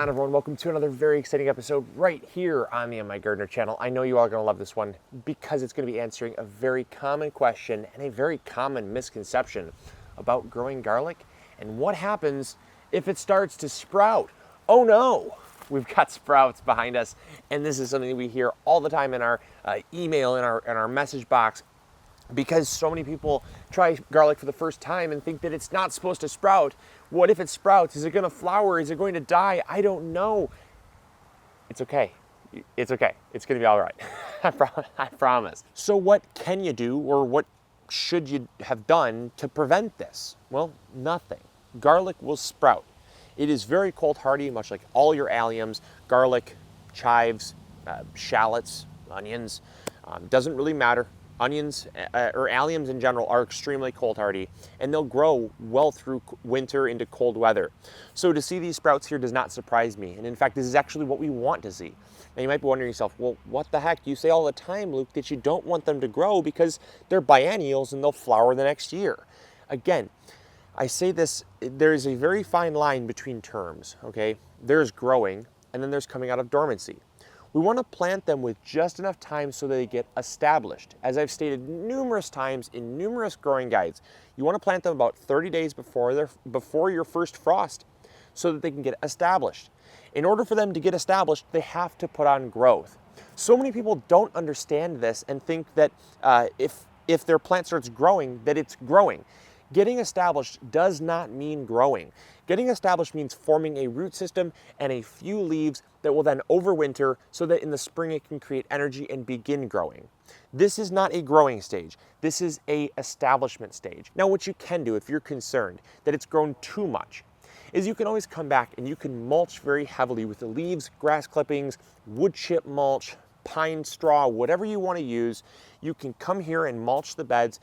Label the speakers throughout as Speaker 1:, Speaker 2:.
Speaker 1: on, everyone? Welcome to another very exciting episode right here on the MIgardener channel. I know you all are going to love this one because it's going to be answering a very common question and a very common misconception about growing garlic and what happens if it starts to sprout. Oh no, we've got sprouts behind us, and this is something we hear all the time in our email, in our message box, because so many people try garlic for the first time and think that it's not supposed to sprout. What if it sprouts? Is it going to flower? Is it going to die? I don't know. It's okay. It's okay. It's going to be all right. I promise. So what can you do, or what should you have done to prevent this? Well, nothing. Garlic will sprout. It is very cold hardy, much like all your alliums, garlic, chives, shallots, onions. Doesn't really matter. Onions or alliums in general are extremely cold hardy, and they'll grow well through winter into cold weather. So to see these sprouts here does not surprise me. And in fact, this is actually what we want to see. Now you might be wondering yourself, well, what the heck? You say all the time, Luke, that you don't want them to grow because they're biennials and they'll flower the next year. Again, I say this, there is a very fine line between terms, okay? There's growing, and then there's coming out of dormancy. We want to plant them with just enough time so they get established. As I've stated numerous times in numerous growing guides, you want to plant them about 30 days before your first frost so that they can get established. In order for them to get established, they have to put on growth. So many people don't understand this and think that if their plant starts growing, that it's growing. Getting established does not mean growing. Getting established means forming a root system and a few leaves that will then overwinter so that in the spring it can create energy and begin growing. This is not a growing stage. This is a establishment stage. Now, what you can do if you're concerned that it's grown too much is you can always come back and you can mulch very heavily with the leaves, grass clippings, wood chip mulch, pine straw, whatever you want to use. You can come here and mulch the beds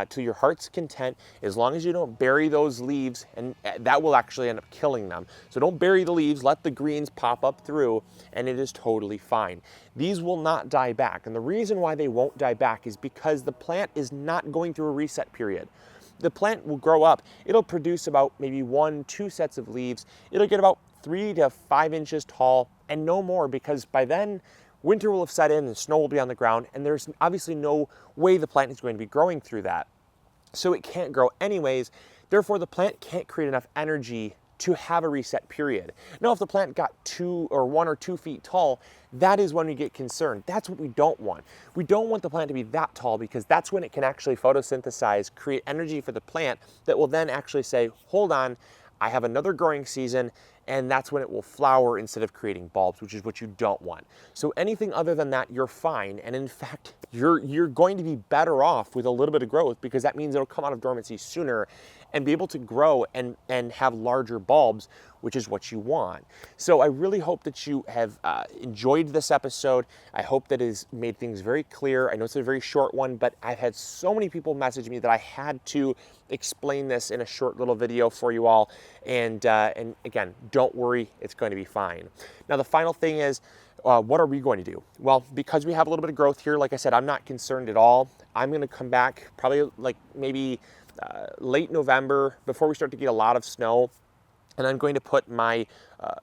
Speaker 1: to your heart's content, as long as you don't bury those leaves, and that will actually end up killing them. So don't bury the leaves, let the greens pop up through, and it is totally fine. These will not die back, and the reason why they won't die back is because the plant is not going through a reset period. The plant will grow up. It'll produce about maybe 1-2 sets of leaves. It'll get about 3 to 5 inches tall and no more, because by then winter will have set in and snow will be on the ground, and there's obviously no way the plant is going to be growing through that. So it can't grow anyways. Therefore, the plant can't create enough energy to have a reset period. Now, if the plant got 1 or 2 feet tall, that is when we get concerned. That's what we don't want. We don't want the plant to be that tall, because that's when it can actually photosynthesize, create energy for the plant that will then actually say, hold on, I have another growing season, and that's when it will flower instead of creating bulbs, which is what you don't want. So anything other than that, you're fine. And in fact, you're going to be better off with a little bit of growth, because that means it'll come out of dormancy sooner and be able to grow and have larger bulbs, which is what you want. So I really hope that you have enjoyed this episode. I hope that it has made things very clear. I know it's a very short one, but I've had so many people message me that I had to explain this in a short little video for you all. And again, don't worry, it's going to be fine. Now, the final thing is, what are we going to do? Well, because we have a little bit of growth here, like I said, I'm not concerned at all. I'm going to come back probably like maybe late November, before we start to get a lot of snow, and I'm going to put my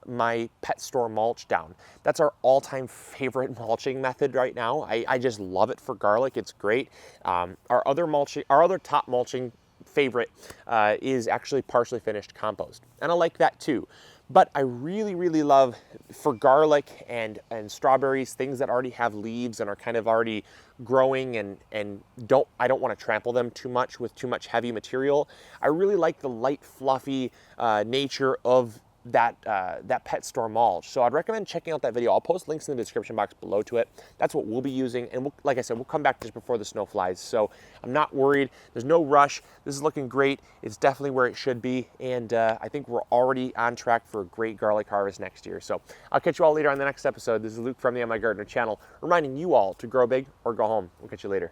Speaker 1: my pet store mulch down. That's our all-time favorite mulching method right now. I just love it for garlic. It's great. Our other top mulching favorite is actually partially finished compost, and I like that too. But I really, really love, for garlic and strawberries, things that already have leaves and are kind of already growing, and I don't want to trample them too much with too much heavy material. I really like the light, fluffy nature of that pet store mulch. So I'd recommend checking out that video. I'll post links in the description box below to it. That's what we'll be using, and like I said, we'll come back just before the snow flies. So I'm not worried. There's no rush. This is looking great. It's definitely where it should be, and I think we're already on track for a great garlic harvest next year. So I'll catch you all later on the next episode. This is Luke from the MIgardener channel, reminding you all to grow big or go home. We'll catch you later.